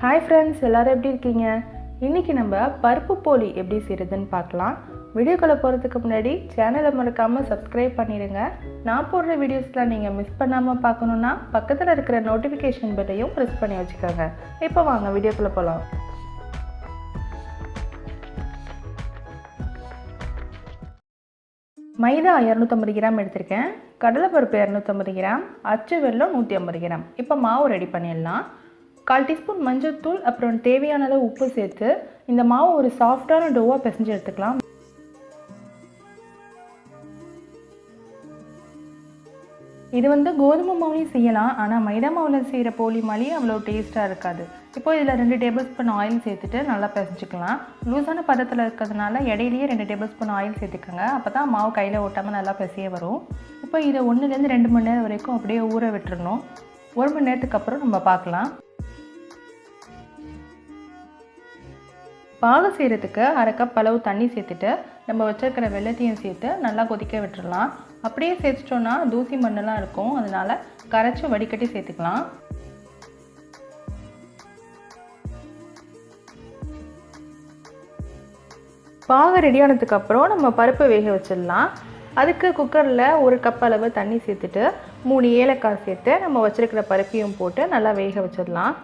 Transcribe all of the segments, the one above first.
Hi friends, எல்லோரும் எப்படி இருக்கீங்க? இன்றைக்கி நம்ம பருப்பு போலி எப்படி செய்கிறதுன்னு பார்க்கலாம். வீடியோக்குள்ளே போகிறதுக்கு முன்னாடி சேனலை மறக்காமல் சப்ஸ்கிரைப் பண்ணிடுங்க. நான் போடுற வீடியோஸ்லாம் நீங்கள் மிஸ் பண்ணாமல் பார்க்கணுன்னா பக்கத்தில் இருக்கிற நோட்டிஃபிகேஷன் பெல்லையும் ப்ரெஸ் பண்ணி வச்சுக்கோங்க. இப்போ வாங்க வீடியோக்குள்ளே போகலாம். மைதா 250 கிராம் எடுத்திருக்கேன். கடலைப்பருப்பு 250 கிராம், அச்சு வெல்லம் 150 கிராம். இப்போ மாவு ரெடி பண்ணிடலாம். 1/4 டீஸ்பூன் மஞ்சள் தூள், அப்புறம் தேவையான அளவு உப்பு சேர்த்து இந்த மாவு ஒரு சாஃப்டான டோவாக பிசைஞ்சு எடுத்துக்கலாம். இது கோதுமை மாவுலையும் செய்யலாம், ஆனால் மைதா மாவில் செய்கிற போலி மாலையும் அவ்வளோ டேஸ்ட்டாக இருக்காது. இப்போ இதில் 2 டேபிள் ஸ்பூன் ஆயில் சேர்த்துட்டு நல்லா பிசைஞ்சிக்கலாம். லூஸான பதத்தில் இருக்கிறதுனால இடையிலேயே 2 டேபிள் ஸ்பூன் ஆயில் சேர்த்துக்கோங்க. அப்போ தான் மாவு கையில் ஓட்டாமல் நல்லா பிசைய வரும். இப்போ இதை 1லேருந்து 2 மணி நேரம் வரைக்கும் அப்படியே ஊற விட்டுறணும். 1 மணி நேரத்துக்கு அப்புறம் நம்ம பார்க்கலாம். பாகு செய்கிறதுக்கு 1/2 கப் அளவு தண்ணி சேர்த்துட்டு நம்ம வச்சுருக்கிற வெல்லத்தையும் சேர்த்து நல்லா கொதிக்க விட்டுடலாம். அப்படியே சேர்த்துட்டோன்னா தூசி மண்ணெல்லாம் இருக்கும், அதனால் கரைச்சி வடிகட்டி சேர்த்துக்கலாம். பாகு ரெடியானதுக்கப்புறம் நம்ம பருப்பை வேக வச்சிடலாம். அதுக்கு குக்கரில் 1 கப் அளவு தண்ணி சேர்த்துட்டு 3 ஏலக்காய் சேர்த்து நம்ம வச்சுருக்கிற பருப்பையும் போட்டு நல்லா வேக வச்சிடலாம்.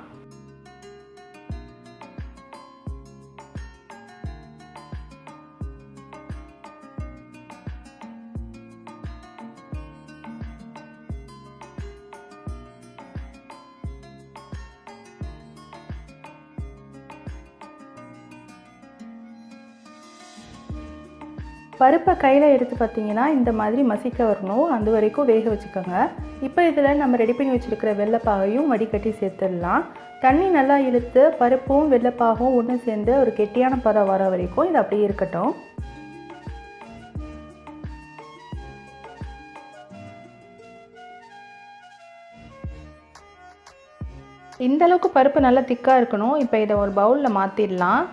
பருப்பை கையில் எடுத்து பார்த்திங்கன்னா இந்த மாதிரி மசிக்க வரணும், அது வரைக்கும் வேக வச்சுக்கோங்க. இப்போ இதில் நம்ம ரெடி பண்ணி வச்சுருக்கிற வெள்ளைப்பாகையும் வடிகட்டி சேர்த்துடலாம். தண்ணி நல்லா இழுத்து பருப்பும் வெள்ளைப்பாகும் ஒன்று சேர்ந்து ஒரு கெட்டியான பதம் வர வரைக்கும் இது அப்படியே இருக்கட்டும். இந்த அளவுக்கு பருப்பு நல்லா திக்காக இருக்கணும். இப்போ இதை ஒரு பவுலில் மாற்றிடலாம்.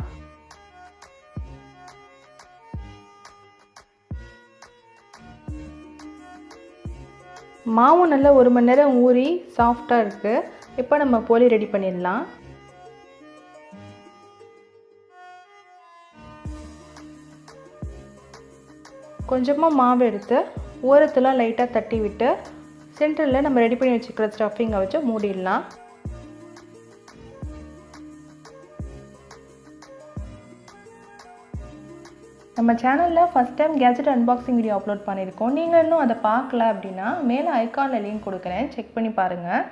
மாவும் நல்லா 1 மணி நேரம் ஊறி சாஃப்டாக இருக்குது. இப்போ நம்ம போலி ரெடி பண்ணிடலாம். கொஞ்சமாக மாவு எடுத்து ஓரத்தில் லைட்டாக தட்டி விட்டு சென்டரில் நம்ம ரெடி பண்ணி வச்சுக்கிற ஸ்டஃபிங்கை வச்சு மூடிடலாம். நம்ம சேனலில் first time gadget unboxing video upload பண்ணியிருக்கோம். நீங்கள் இன்னும் அதை பார்க்கல அப்படின்னா மேலே ஐகானில் லிங்க் கொடுக்குறேன், செக் பண்ணி பாருங்கள்.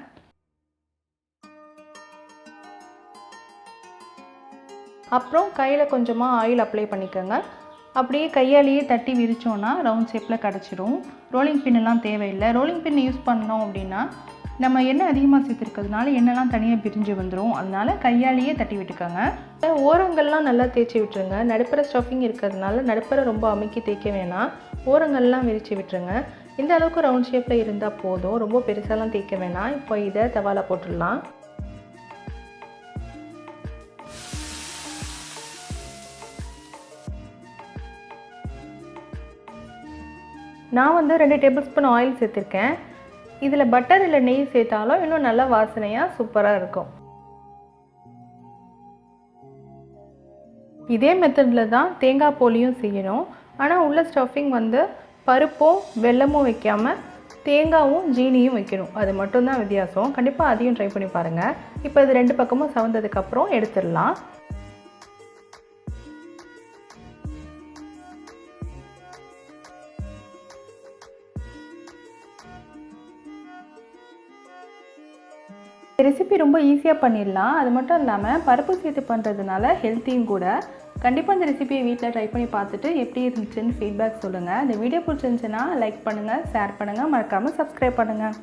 அப்புறம் கையில் கொஞ்சமாக ஆயில் அப்ளை பண்ணிக்கோங்க. அப்படியே கையாலேயே தட்டி விரிச்சோன்னா ரவுண்ட் ஷேப்பில் கிடச்சிடும். ரோலிங் பின்னெல்லாம் தேவையில்லை. ரோலிங் பின் யூஸ் பண்ணோம் அப்படின்னா நம்ம எண்ணெய் அதிகமாக சேர்த்துருக்கிறதுனால எண்ணெய்லாம் தனியாக பிரிஞ்சு வந்துடும், அதனால் கையாலேயே தட்டி விட்டுக்கோங்க. ஓரங்கள்லாம் நல்லா தேய்ச்சி விட்டுருங்க. நடுப்புற ஸ்டஃபிங் இருக்கிறதுனால நடுப்புற ரொம்ப அமுக்கி தேய்க்க வேணாம், ஓரங்கள்லாம் விரித்து விட்டுருங்க. இந்த அளவுக்கு ரவுண்ட் ஷேப்பில் இருந்தால் போதும், ரொம்ப பெருசாலாம் தேய்க்க வேணாம். இப்போ இதை தவால போட்டுடலாம். நான் 2 டேபிள் ஸ்பூன் ஆயில் சேர்த்துருக்கேன். இதில் பட்டர் இல்லை நெய் சேர்த்தாலும் இன்னும் நல்லா வாசனையாக சூப்பராக இருக்கும். இதே மெத்தடில் தான் தேங்காய் போலியும் செய்யணும். ஆனால் உள்ள ஸ்டஃபிங் பருப்பும் வெல்லமும் வைக்காமல் தேங்காயும் ஜீனியும் வைக்கணும், அது மட்டும்தான் வித்தியாசம். கண்டிப்பாக அதையும் ட்ரை பண்ணி பாருங்கள். இப்போ இது 2 பக்கமும் சவந்ததுக்கப்புறம் எடுத்துடலாம். ரெசிபி ரொம்ப ஈஸியாக பண்ணிடலாம். அது மட்டும் இல்லாமல் பருப்பு சேர்த்து பண்ணுறதுனால ஹெல்த்தியும் கூட. கண்டிப்பாக இந்த ரெசிபியை வீட்டில் ட்ரை பண்ணி பார்த்துட்டு எப்படி இருந்துச்சுன்னு ஃபீட்பேக் சொல்லுங்கள். இந்த வீடியோ பிடிச்சிருந்துச்சுன்னா லைக் பண்ணுங்கள், ஷேர் பண்ணுங்கள், மறக்காமல் சப்ஸ்கிரைப் பண்ணுங்கள்.